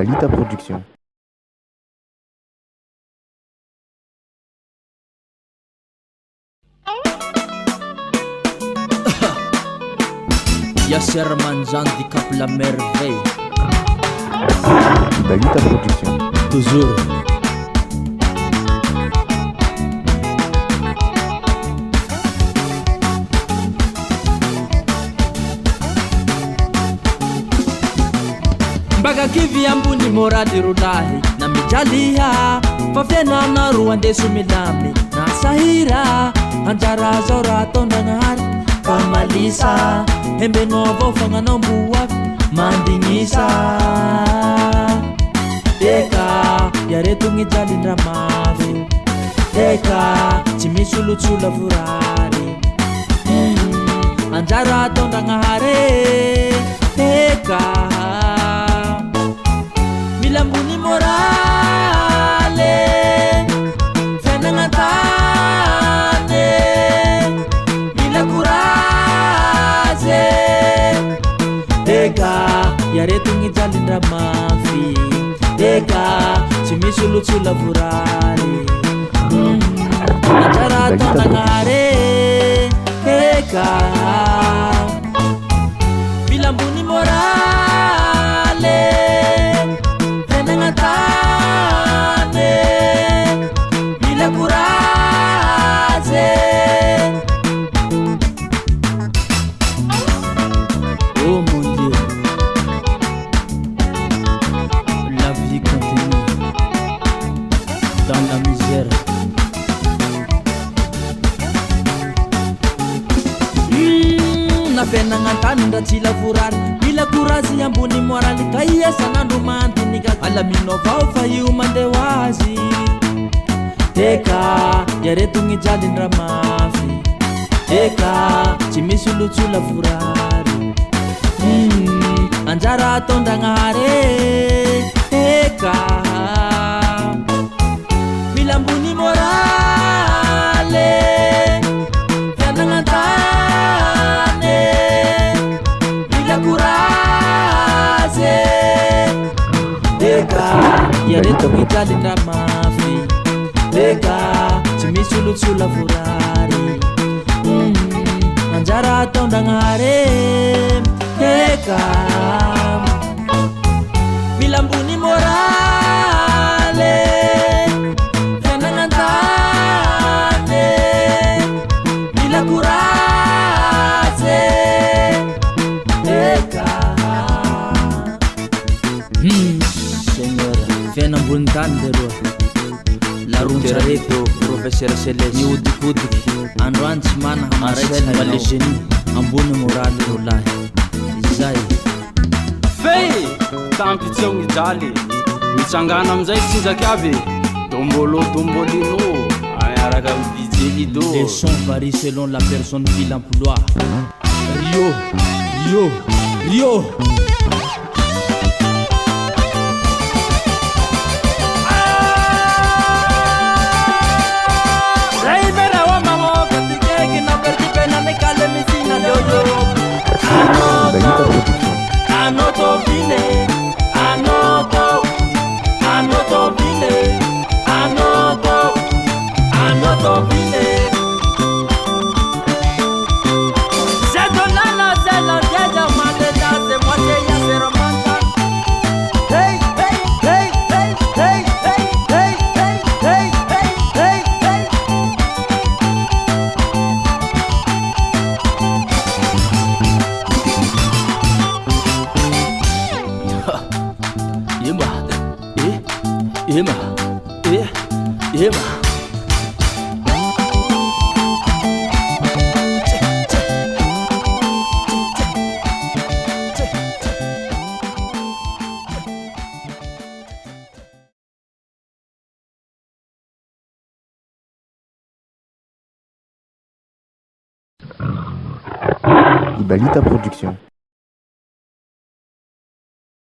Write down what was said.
Ibalita production. Yasser Manjan du Cap la merveille. Ibalita production. Toujours. Mbaga kivi ambony moraly rolahy na mijalia fa fiainana roa andeso milamy na sahira anjara zao raha ataondragnahary fa malisa hembenao avao fagnanao mboavy mandignisa eka iaretogny jalindra mafy eka tsy misy olotsola vorary anjara ataondragnahary eka Ambony moraly fiainagnantany mila courage eka iaretogny jalindra mafy eka tsy misy olotsola vorary anjara ataondragnahary eka mila ambony moraly mila courage. Oh mon Dieu, la vie continue dans la misère. Na fiainagnantany ndra tsy lavorary mila courage ambony moraly ka iasan'andro mandinika alaminao avao fa io mandeha ho azy eka iaretogny jalindra mafy eka tsy misy olotsola vorary anjara ataondragnahary eka mila ambony moraly fiainagnantany mila courage eka iaretogny jalindra mafy eka tsy misy olotsola vorary anjara ataondragnahary eka mila ambony moraly fiainagnantany mila courage eka Seigneur fiainambony tany leroa larontsareto professeur Céleste mihodikodiky androany tsy mana hamaray malégenie ambony moraly rolahy izay fey tampitseo gny jaly mitsangana amizay tsinjaky aby dombolino araka amidijelido les sons varient selon la personne qui l'emploie Rio Ibalita production. Ema Ibalita production.